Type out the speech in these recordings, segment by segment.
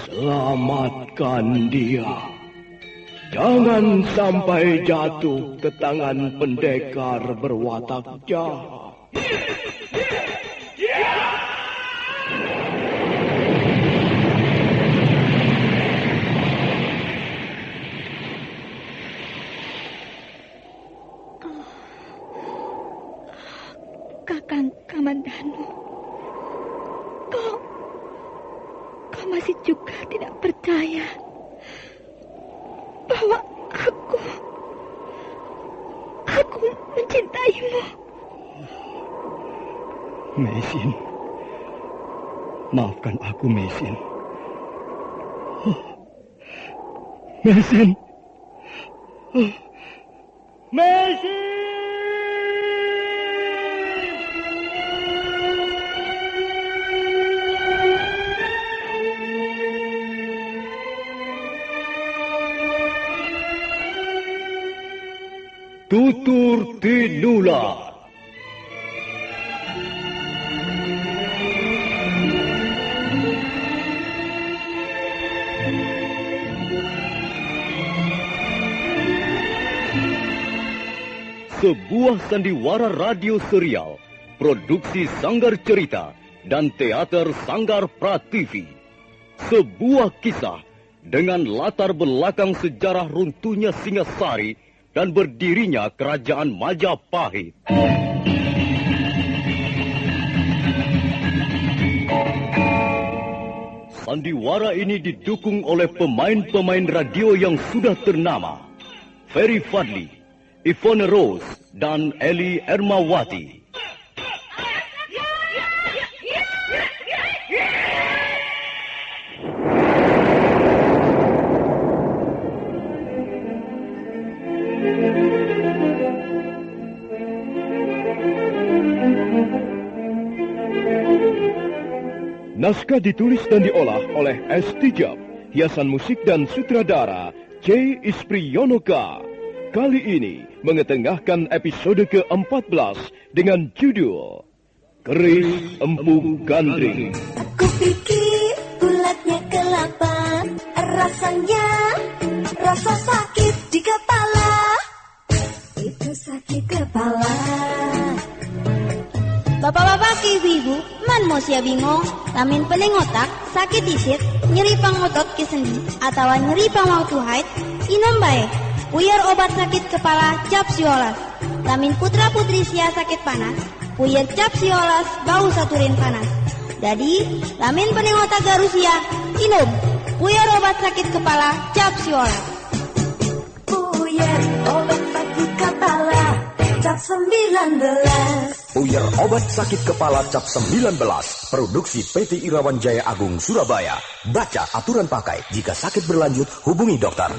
Selamatkan dia. Jangan sampai jatuh ke tangan pendekar berwatak jahat. Kakang Kamandanu, kau masih juga tidak percaya bahwa aku mencintaimu. Meisin, maafkan aku, Meisin. Meisin. Meisin! Tutur Tinula. Sebuah sandiwara radio serial, produksi Sanggar Cerita dan teater Sanggar Prativi. Sebuah kisah dengan latar belakang sejarah runtuhnya Singasari dan berdirinya Kerajaan Majapahit. Sandiwara ini didukung oleh pemain-pemain radio yang sudah ternama. Ferry Fadli, Ivone Rose, dan Eli Ermawati. Naskah ditulis dan diolah oleh S. Tijab, hiasan musik dan sutradara C. Ispriyonoka. Kali ini mengetengahkan episode ke-14 dengan judul Keris Empu Gandring. Aku pikir bulatnya kelapa, rasanya rasa sakit di kepala. Itu sakit kepala. Bapak-bapak, ibu-ibu, man mau sia bingung, lamin pening otak, sakit isit, nyeri pang otot ke sendi, atau nyeri pang waktu haid, inom baik. Puyar obat sakit kepala cap siolas. Lamin putra putri sia sakit panas, puyar cap siolas bau saturin panas. Jadi, lamin pening otak garusia, inom. Puyar obat sakit kepala cap siolas. Puyar obat sakit kepala cap 19. Puyar obat sakit kepala cap 19. Produksi PT Irawan Jaya Agung Surabaya. Baca aturan pakai. Jika sakit berlanjut, hubungi dokter.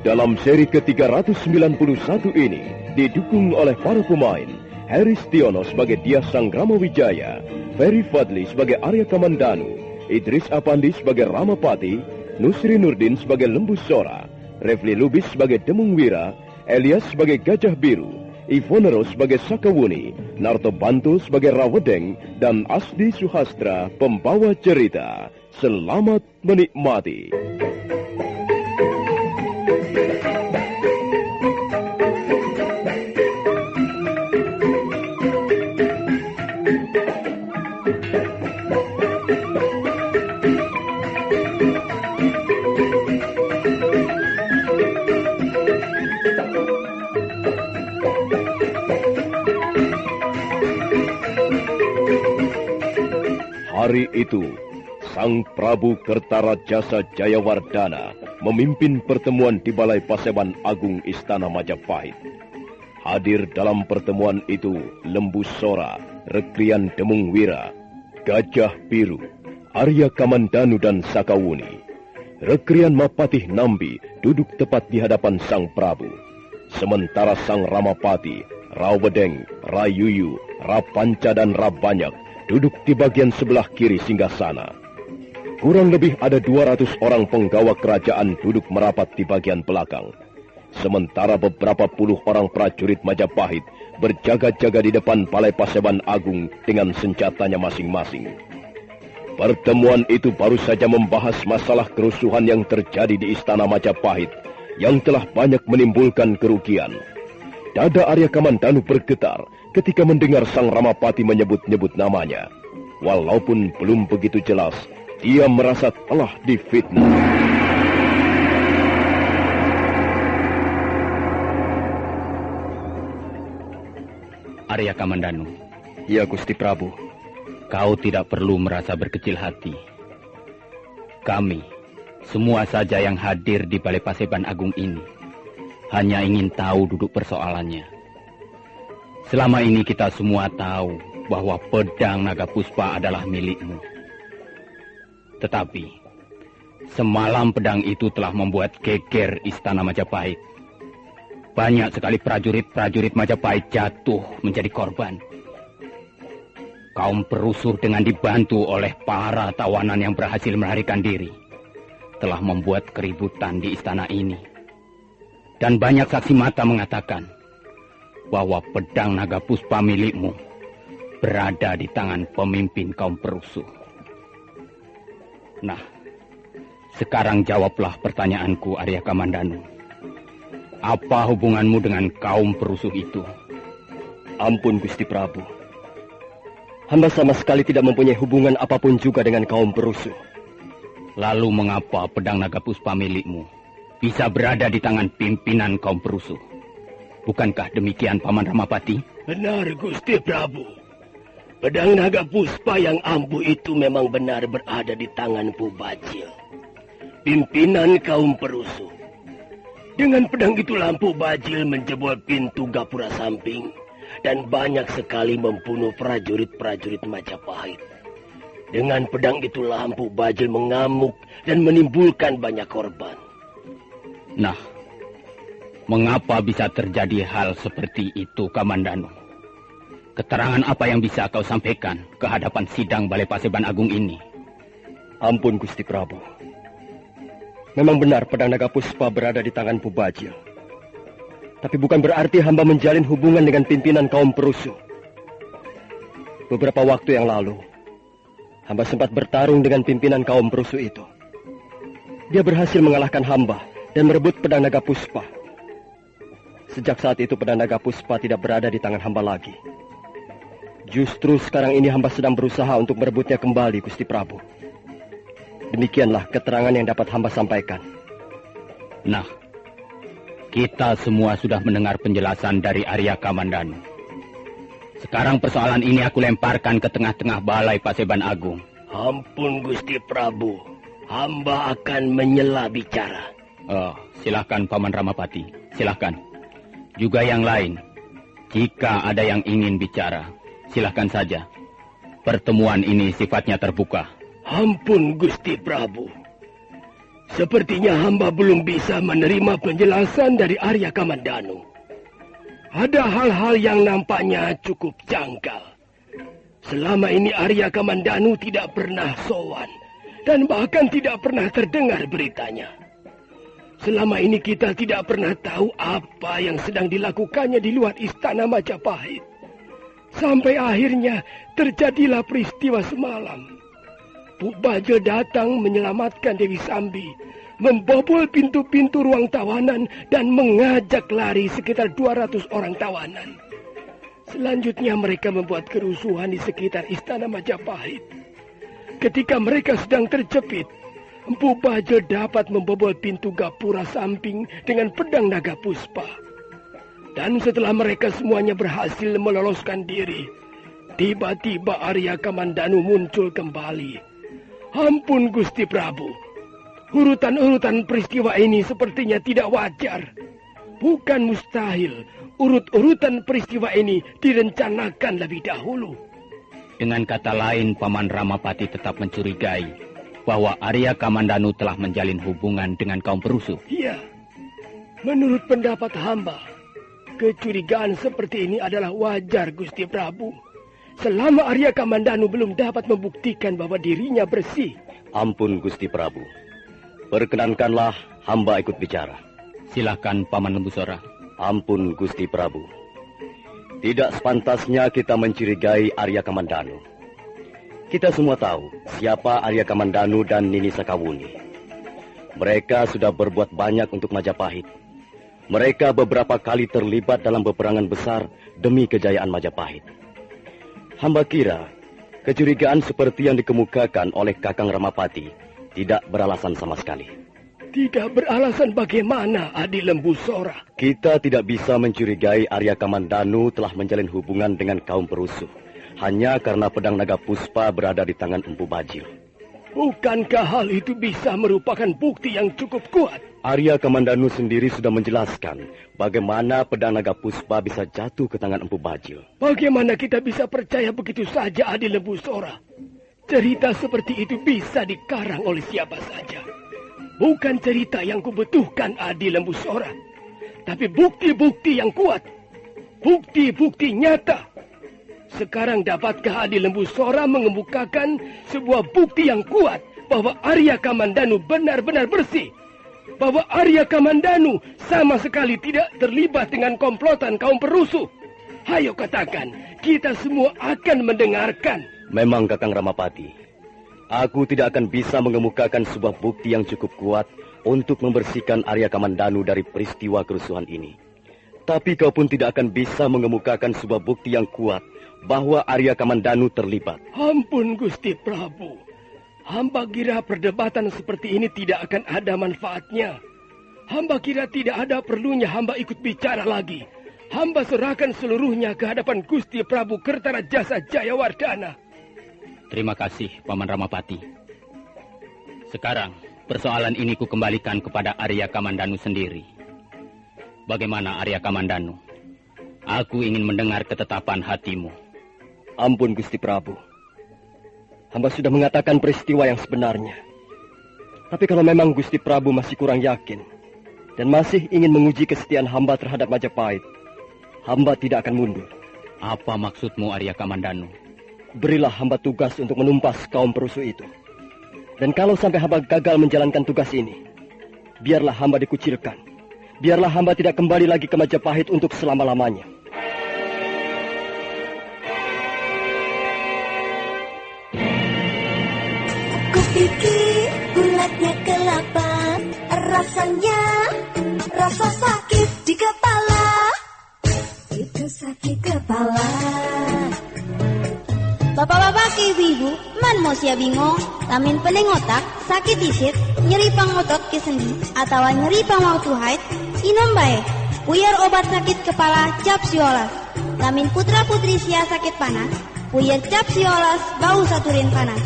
Dalam seri ke-391 ini didukung oleh para pemain Heri Stiono sebagai Dias Sanggramawijaya, Ferry Fadli sebagai Arya Kamandanu, Idris Apandi sebagai Ramapati, Nusri Nurdin sebagai Lembu Sora, Refli Lubis sebagai Demung Wira, Elias sebagai Gajah Biru, Ivone Rose sebagai Sakawuni, Narto Bantu sebagai Rawedeng, dan Asdi Suhastra pembawa cerita. Selamat menikmati. Hari itu, Sang Prabu Kertarajasa Jayawardana memimpin pertemuan di Balai Paseban Agung Istana Majapahit. Hadir dalam pertemuan itu Lembu Sora, Rekrian Demung Wira, Gajah Biru, Arya Kamandanu dan Sakawuni. Rekrian Mapatih Nambi duduk tepat di hadapan Sang Prabu. Sementara Sang Ramapati, Rawedeng, Rayuyu, Rapanca dan Rabanyak duduk di bagian sebelah kiri singgasana. Kurang lebih ada 200 orang penggawa kerajaan duduk merapat di bagian belakang. Sementara beberapa puluh orang prajurit Majapahit berjaga-jaga di depan Balai Paseban Agung dengan senjatanya masing-masing. Pertemuan itu baru saja membahas masalah kerusuhan yang terjadi di Istana Majapahit yang telah banyak menimbulkan kerugian. Dada Arya Kamandanu bergetar ketika mendengar Sang Ramapati menyebut-nyebut namanya. Walaupun belum begitu jelas, dia merasa telah difitnah. Arya Kamandanu. Ya, Gusti Prabu. Kau tidak perlu merasa berkecil hati. Kami, semua saja yang hadir di Balai Paseban Agung ini, hanya ingin tahu duduk persoalannya. Selama ini kita semua tahu bahwa pedang Naga Puspa adalah milikmu. Tetapi, semalam pedang itu telah membuat geger Istana Majapahit. Banyak sekali prajurit-prajurit Majapahit jatuh menjadi korban. Kaum perusuh dengan dibantu oleh para tawanan yang berhasil melarikan diri telah membuat keributan di istana ini. Dan banyak saksi mata mengatakan bahwa pedang Naga Puspa milikmu berada di tangan pemimpin kaum perusuh. Nah, sekarang jawablah pertanyaanku, Arya Kamandanu. Apa hubunganmu dengan kaum perusuh itu? Ampun, Gusti Prabu. Hamba sama sekali tidak mempunyai hubungan apapun juga dengan kaum perusuh. Lalu mengapa pedang Naga Puspa milikmu bisa berada di tangan pimpinan kaum perusuh? Bukankah demikian, Paman Ramapati? Benar, Gusti Prabu. Pedang Naga Puspa yang ampuh itu memang benar berada di tangan Pu Bajil, pimpinan kaum perusuh. Dengan pedang itu Pu Bajil menjebol pintu gapura samping dan banyak sekali membunuh prajurit-prajurit Majapahit. Dengan pedang itu Pu Bajil mengamuk dan menimbulkan banyak korban. Nah, mengapa bisa terjadi hal seperti itu, Kamandanu? Keterangan apa yang bisa kau sampaikan ke hadapan sidang Balai Paseban Agung ini? Ampun, Gusti Prabu. Memang benar pedang Naga Puspa berada di tangan Pu Bajil. Tapi bukan berarti hamba menjalin hubungan dengan pimpinan kaum perusuh. Beberapa waktu yang lalu, hamba sempat bertarung dengan pimpinan kaum perusuh itu. Dia berhasil mengalahkan hamba dan merebut pedang Naga Puspa. Sejak saat itu pedang Naga Puspa tidak berada di tangan hamba lagi. Justru sekarang ini hamba sedang berusaha untuk merebutnya kembali, Gusti Prabu. Demikianlah keterangan yang dapat hamba sampaikan. Nah, kita semua sudah mendengar penjelasan dari Arya Kamandanu. Sekarang persoalan ini aku lemparkan ke tengah-tengah Balai Paseban Agung. Ampun, Gusti Prabu. Hamba akan menyela bicara. Oh, silakan Paman Ramapati, silakan. Juga yang lain, jika ada yang ingin bicara, silakan saja. Pertemuan ini sifatnya terbuka. Ampun, Gusti Prabu. Sepertinya hamba belum bisa menerima penjelasan dari Arya Kamandanu. Ada hal-hal yang nampaknya cukup janggal. Selama ini Arya Kamandanu tidak pernah sowan dan bahkan tidak pernah terdengar beritanya. Selama ini kita tidak pernah tahu apa yang sedang dilakukannya di luar istana Majapahit. Sampai akhirnya terjadilah peristiwa semalam. Pu Bajil datang menyelamatkan Dewi Sambi, membobol pintu-pintu ruang tawanan dan mengajak lari sekitar 200 orang tawanan. Selanjutnya mereka membuat kerusuhan di sekitar istana Majapahit. Ketika mereka sedang terjepit, Pu Bajil dapat membobol pintu gapura samping dengan pedang Naga Puspa. Dan setelah mereka semuanya berhasil meloloskan diri, tiba-tiba Arya Kamandanu muncul kembali. Ampun, Gusti Prabu. Urutan-urutan peristiwa ini sepertinya tidak wajar. Bukan mustahil urut-urutan peristiwa ini direncanakan lebih dahulu. Dengan kata lain, Paman Ramapati tetap mencurigai bahwa Arya Kamandanu telah menjalin hubungan dengan kaum perusuh. Iya. Menurut pendapat hamba, Kecurigaan seperti ini adalah wajar, Gusti Prabu. Selama Arya Kamandanu belum dapat membuktikan bahwa dirinya bersih. Ampun, Gusti Prabu. Perkenankanlah hamba ikut bicara. Silakan, Paman Lembusora. Ampun, Gusti Prabu. Tidak sepantasnya kita mencurigai Arya Kamandanu. Kita semua tahu siapa Arya Kamandanu dan Nini Sakawuni. Mereka sudah berbuat banyak untuk Majapahit. Mereka beberapa kali terlibat dalam peperangan besar demi kejayaan Majapahit. Hamba kira kecurigaan seperti yang dikemukakan oleh Kakang Ramapati tidak beralasan sama sekali. Tidak beralasan bagaimana, Adi Lembusora? Kita tidak bisa mencurigai Arya Kamandanu telah menjalin hubungan dengan kaum perusuh hanya karena pedang naga puspa berada di tangan Empu Bajil. Bukankah hal itu bisa merupakan bukti yang cukup kuat? Arya Kamandanu sendiri sudah menjelaskan bagaimana pedang naga puspa bisa jatuh ke tangan Empu Bajil. Bagaimana kita bisa percaya begitu saja, Adi Lembusora? Cerita seperti itu bisa dikarang oleh siapa saja. Bukan cerita yang kubutuhkan, Adi Lembusora, tapi bukti-bukti yang kuat. Bukti-bukti nyata. Sekarang dapatkah Adi Lembusora mengemukakan sebuah bukti yang kuat bahwa Arya Kamandanu benar-benar bersih? Bahwa Arya Kamandanu sama sekali tidak terlibat dengan komplotan kaum perusuh? Hayo katakan, kita semua akan mendengarkan. Memang, Kakang Ramapati, aku tidak akan bisa mengemukakan sebuah bukti yang cukup kuat untuk membersihkan Arya Kamandanu dari peristiwa kerusuhan ini. Tapi kau pun tidak akan bisa mengemukakan sebuah bukti yang kuat bahwa Arya Kamandanu terlibat. Ampun, Gusti Prabu. Hamba kira perdebatan seperti ini tidak akan ada manfaatnya. Hamba kira tidak ada perlunya hamba ikut bicara lagi. Hamba serahkan seluruhnya ke hadapan Gusti Prabu Kertarajasa Jayawardana. Terima kasih, Paman Ramapati. Sekarang, persoalan ini kukembalikan kepada Arya Kamandanu sendiri. Bagaimana, Arya Kamandanu? Aku ingin mendengar ketetapan hatimu. Ampun, Gusti Prabu. Hamba sudah mengatakan peristiwa yang sebenarnya. Tapi kalau memang Gusti Prabu masih kurang yakin dan masih ingin menguji kesetiaan hamba terhadap Majapahit, hamba tidak akan mundur. Apa maksudmu, Arya Kamandanu? Berilah hamba tugas untuk menumpas kaum perusuh itu. Dan kalau sampai hamba gagal menjalankan tugas ini, biarlah hamba dikucilkan. Biarlah hamba tidak kembali lagi ke Majapahit untuk selama-lamanya. Kupikir bulatnya kelapa, rasanya rasa sakit di kepala. Itu sakit kepala. Bapak-bapak ke ibu-ibu, man mau sia bingung, lamin pening otak, sakit isit, nyeri pang otot ke sendi, atau nyeri pang waktu haid, inom bae, puyar obat sakit kepala cap siolas. Lamin putra-putri sia sakit panas, puyar cap siolas bau saturin panas.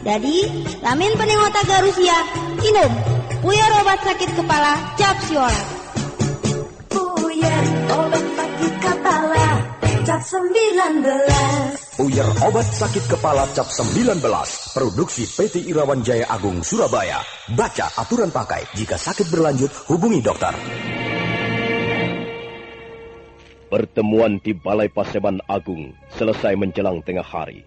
Jadi, lamin pening otak garusia, inom, puyar obat sakit kepala cap siolas. Puyar obat sakit kepala cap 19. Puyar obat sakit kepala cap 19. Produksi PT Irawan Jaya Agung Surabaya. Baca aturan pakai. Jika sakit berlanjut, hubungi dokter. Pertemuan di Balai Paseban Agung selesai menjelang tengah hari.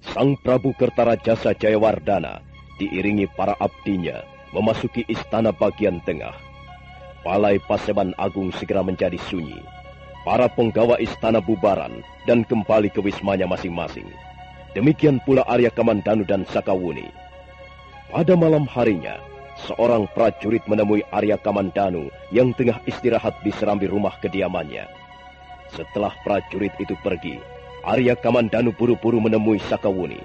Sang Prabu Kertarajasa Jayawardana diiringi para abdinya memasuki istana bagian tengah. Balai Paseban Agung segera menjadi sunyi. Para penggawa istana bubaran dan kembali ke wismanya masing-masing. Demikian pula Arya Kamandanu dan Sakawuni. Pada malam harinya, seorang prajurit menemui Arya Kamandanu yang tengah istirahat di serambi rumah kediamannya. Setelah prajurit itu pergi, Arya Kamandanu buru-buru menemui Sakawuni.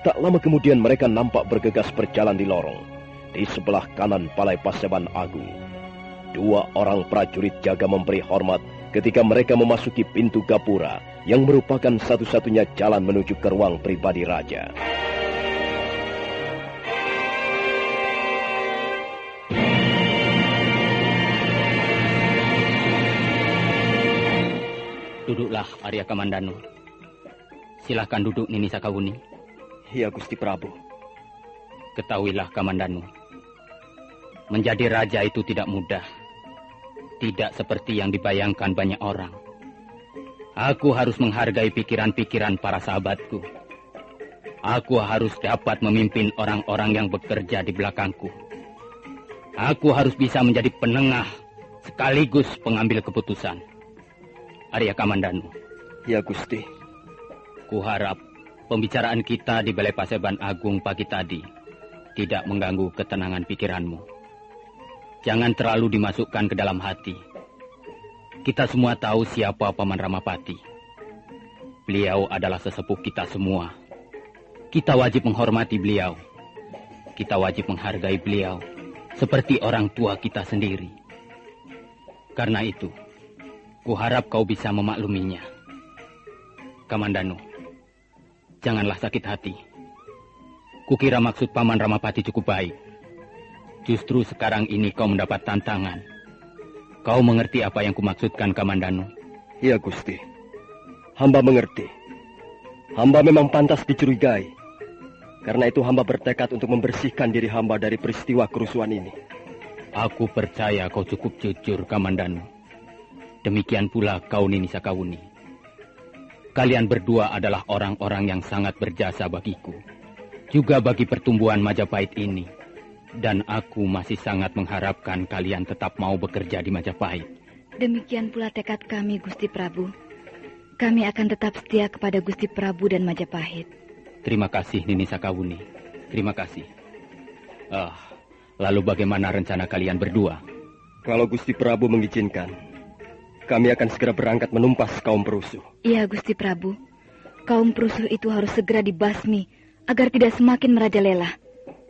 Tak lama kemudian mereka nampak bergegas berjalan di lorong. Di sebelah kanan Balai Paseban Agung, 2 orang prajurit jaga memberi hormat ketika mereka memasuki pintu gapura yang merupakan satu-satunya jalan menuju ke ruang pribadi raja. Duduklah, Arya Kamandanu. Silahkan duduk, Nini Sakawuni. Iya, Gusti Prabu. Ketahuilah, Kamandanu. Menjadi raja itu tidak mudah. tidak seperti yang dibayangkan banyak orang. Aku harus menghargai pikiran-pikiran para sahabatku. Aku harus dapat memimpin orang-orang yang bekerja di belakangku. Aku harus bisa menjadi penengah sekaligus pengambil keputusan. Arya Kamandanu. Ya, Gusti. Kuharap pembicaraan kita di Balai Paseban Agung pagi tadi tidak mengganggu ketenangan pikiranmu. Jangan terlalu dimasukkan ke dalam hati. Kita semua tahu siapa Paman Ramapati. Beliau adalah sesepuh kita semua. Kita wajib menghormati beliau. Kita wajib menghargai beliau seperti orang tua kita sendiri. Karena itu, kuharap kau bisa memakluminya. Kamandanu, janganlah sakit hati. Kukira maksud Paman Ramapati cukup baik. Justru sekarang ini kau mendapat tantangan. Kau mengerti apa yang kumaksudkan, Kamandanu? Iya, Gusti. Hamba mengerti. Hamba memang pantas dicurigai. Karena itu hamba bertekad untuk membersihkan diri hamba dari peristiwa kerusuhan ini. Aku percaya kau cukup jujur, Kamandanu. Demikian pula kau, Nini Sakawuni. Kalian berdua adalah orang-orang yang sangat berjasa bagiku. Juga bagi pertumbuhan Majapahit ini. Dan aku masih sangat mengharapkan kalian tetap mau bekerja di Majapahit. Demikian pula tekad kami, Gusti Prabu. Kami akan tetap setia kepada Gusti Prabu dan Majapahit. Terima kasih, Nini Sakawuni. Terima kasih. Lalu bagaimana rencana kalian berdua? Kalau Gusti Prabu mengizinkan, kami akan segera berangkat menumpas kaum perusuh. Iya, Gusti Prabu. Kaum perusuh itu harus segera dibasmi agar tidak semakin merajalela.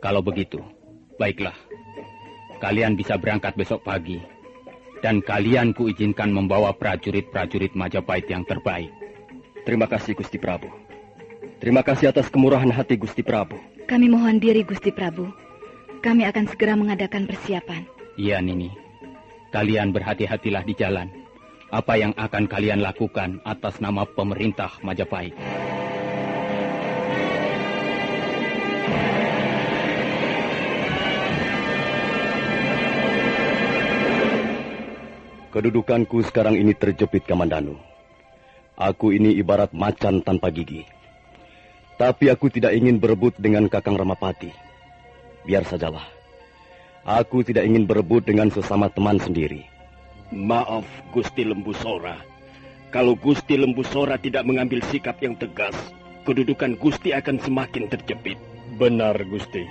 Kalau begitu, baiklah. Kalian bisa berangkat besok pagi. Dan kalian kuizinkan membawa prajurit-prajurit Majapahit yang terbaik. Terima kasih, Gusti Prabu. Terima kasih atas kemurahan hati Gusti Prabu. Kami mohon diri, Gusti Prabu. Kami akan segera mengadakan persiapan. Iya, Nini. Kalian berhati-hatilah di jalan. Apa yang akan kalian lakukan atas nama pemerintah Majapahit? Kedudukanku sekarang ini terjepit, Kamandanu. Aku ini ibarat macan tanpa gigi. Tapi aku tidak ingin berebut dengan Kakang Ramapati. Biar sajalah. Aku tidak ingin berebut dengan sesama teman sendiri. Maaf, Gusti Lembu Sora. Kalau Gusti Lembu Sora tidak mengambil sikap yang tegas, kedudukan Gusti akan semakin terjepit. Benar, Gusti.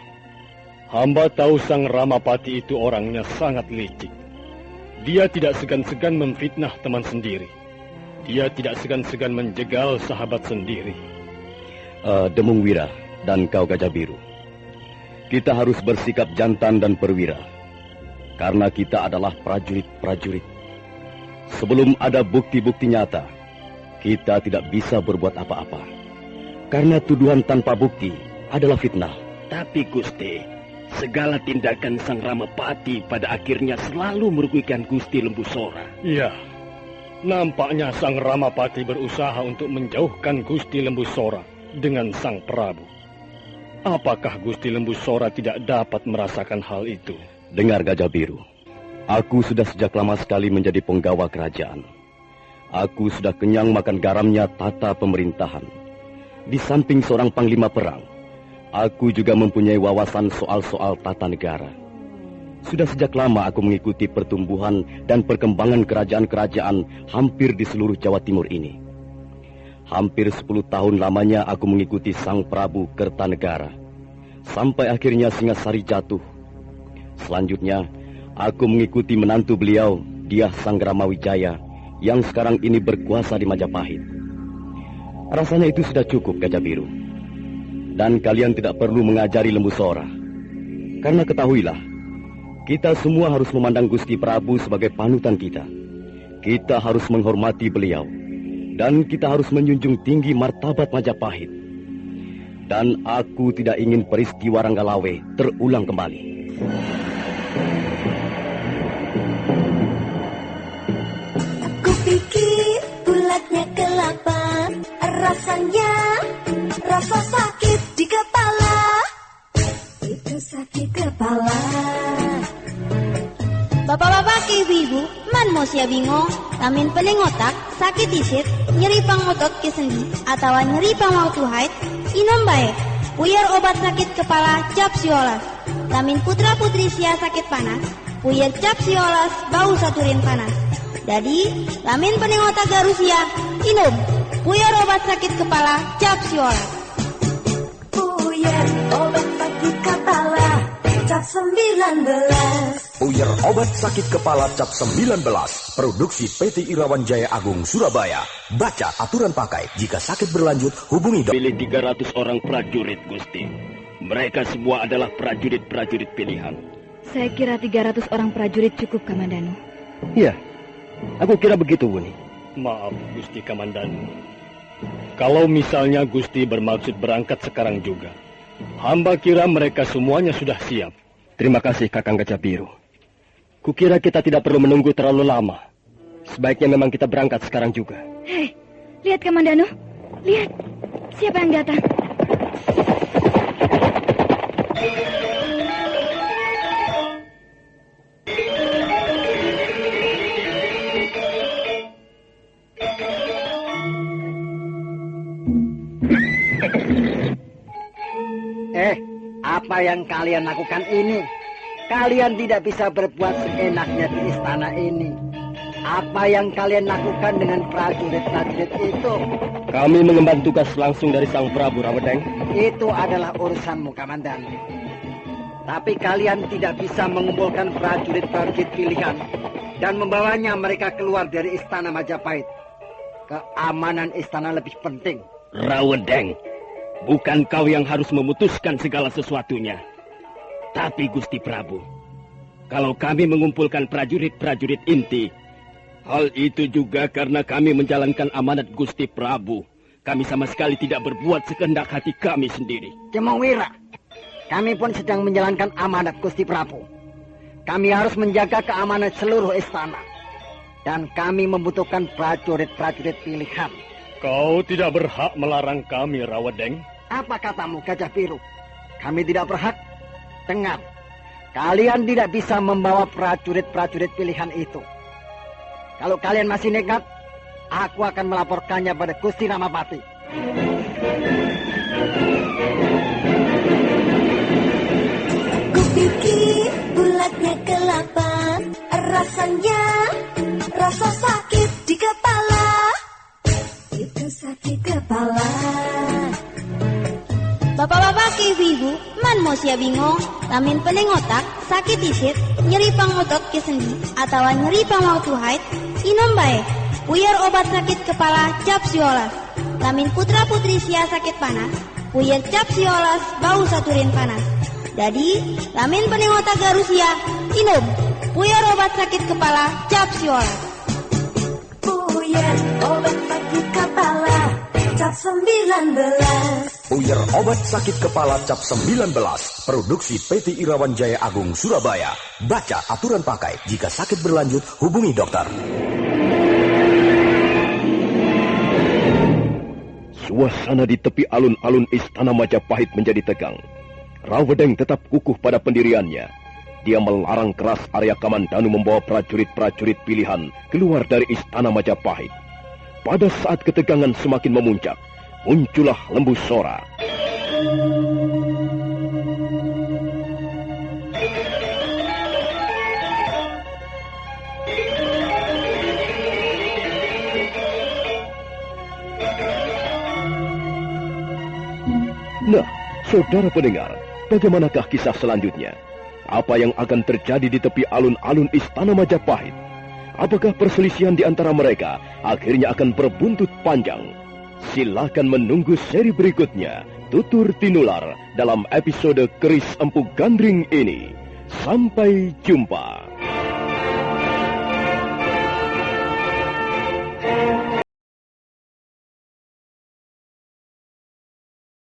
Hamba tahu Sang Ramapati itu orangnya sangat licik. Dia tidak segan-segan memfitnah teman sendiri. Dia tidak segan-segan menjegal sahabat sendiri. Demung Wira dan kau Gajah Biru. Kita harus bersikap jantan dan perwira. Karena kita adalah prajurit-prajurit. Sebelum ada bukti-bukti nyata, kita tidak bisa berbuat apa-apa. Karena tuduhan tanpa bukti adalah fitnah. Tapi Gusti, segala tindakan Sang Ramapati pada akhirnya selalu merugikan Gusti Lembu Sora. Iya, nampaknya Sang Ramapati berusaha untuk menjauhkan Gusti Lembu Sora dengan Sang Prabu. Apakah Gusti Lembu Sora tidak dapat merasakan hal itu? Dengar, Gajah Biru. Aku sudah sejak lama sekali menjadi penggawa kerajaan. Aku sudah kenyang makan garamnya tata pemerintahan. Di samping seorang panglima perang, aku juga mempunyai wawasan soal-soal tata negara. Sudah sejak lama aku mengikuti pertumbuhan dan perkembangan kerajaan-kerajaan hampir di seluruh Jawa Timur ini. Hampir 10 tahun lamanya aku mengikuti Sang Prabu Kertanegara. Sampai akhirnya Singasari jatuh. Selanjutnya, aku mengikuti menantu beliau, Dyah Sanggramawijaya, yang sekarang ini berkuasa di Majapahit. Rasanya itu sudah cukup, Gajah Biru. Dan kalian tidak perlu mengajari Lembu Sora. Karena ketahuilah, kita semua harus memandang Gusti Prabu sebagai panutan kita. Kita harus menghormati beliau. Dan kita harus menjunjung tinggi martabat Majapahit. Dan aku tidak ingin peristiwa Ranggalawe terulang kembali. Aku pikir bulatnya kelapa, rasanya rasa sakit di kepala. Itu sakit kepala. Bapak-bapak, ibu-ibu, man man mosia bingung, lamin pening otak, sakit isit, nyeri pang otot ke sendi, atau nyeri pang waktu haid, inom baik. Puyar obat sakit kepala cap siolas. Lamin putra putri sia sakit panas, puyar cap siolas bau saturin panas. Jadi, lamin pening otak garusia, inom. Puyar obat sakit kepala cap siolas. Puyar obat sakit kepala cap 19. Puyar obat sakit kepala cap 19. Produksi PT Irawan Jaya Agung Surabaya. Baca aturan pakai. Jika sakit berlanjut, hubungi dokter. Pilih 300 orang prajurit, Gusti. Mereka semua adalah prajurit-prajurit pilihan. Saya kira 300 orang prajurit cukup, Kamandanu. Ya, aku kira begitu, Wuni. Maaf, Gusti Kamandanu. Kalau misalnya Gusti bermaksud berangkat sekarang juga, hamba kira mereka semuanya sudah siap. Terima kasih, Kakang Gajah Biru. Kukira kita tidak perlu menunggu terlalu lama. Sebaiknya memang kita berangkat sekarang juga. Hei, lihat Kamandanu. Lihat, siapa yang datang? Apa yang kalian lakukan ini? Kalian tidak bisa berbuat seenaknya di istana ini. Apa yang kalian lakukan dengan prajurit-prajurit itu? Kami mengemban tugas langsung dari Sang Prabu, Rawedeng. Itu adalah urusanmu, Kamandan. Tapi kalian tidak bisa mengumpulkan prajurit-prajurit pilihan dan membawanya mereka keluar dari istana Majapahit. Keamanan istana lebih penting. Rawedeng, bukan kau yang harus memutuskan segala sesuatunya. Tapi Gusti Prabu, kalau kami mengumpulkan prajurit-prajurit inti, hal itu juga karena kami menjalankan amanat Gusti Prabu. Kami sama sekali tidak berbuat sekehendak hati kami sendiri. Cemowira, kami pun sedang menjalankan amanat Gusti Prabu. Kami harus menjaga keamanan seluruh istana. Dan kami membutuhkan prajurit-prajurit pilihan. Kau tidak berhak melarang kami, Rawedeng. Apa katamu, Gajah Biru? Kami tidak berhak? Dengar, kalian tidak bisa membawa prajurit-prajurit pilihan itu. Kalau kalian masih nekat, aku akan melaporkannya pada Gusti Ramapati. Kupikir bulatnya kelapa, rasanya rasa sakit di kepala. Itu sakit kepala. Bapak-bapak ke ibu-ibu, man mosia bingung, lamin pening otak, sakit isit, nyeri pang otot ke sendi, atau nyeri pang waktu haid, inom baik. Puyar obat sakit kepala cap siolas. Lamin putra putri sia sakit panas, puyar cap siolas bau saturin panas. Jadi, lamin pening otak garusia, inom. Puyar obat sakit kepala cap siolas. Puyar obat sakit kepala cap 19. Puyar obat sakit kepala cap 19. Produksi PT Irawan Jaya Agung Surabaya. Baca aturan pakai. Jika sakit berlanjut, hubungi dokter. Suasana di tepi alun-alun Istana Majapahit menjadi tegang. Rawedeng tetap kukuh pada pendiriannya. Dia melarang keras Arya Kamandanu membawa prajurit-prajurit pilihan keluar dari Istana Majapahit. Pada saat ketegangan semakin memuncak, muncullah Lembu Sora. Nah, saudara pendengar, bagaimanakah kisah selanjutnya? Apa yang akan terjadi di tepi alun-alun Istana Majapahit? Apakah perselisihan di antara mereka akhirnya akan berbuntut panjang? Silakan menunggu seri berikutnya, Tutur Tinular, dalam episode Keris Empu Gandring ini. Sampai jumpa.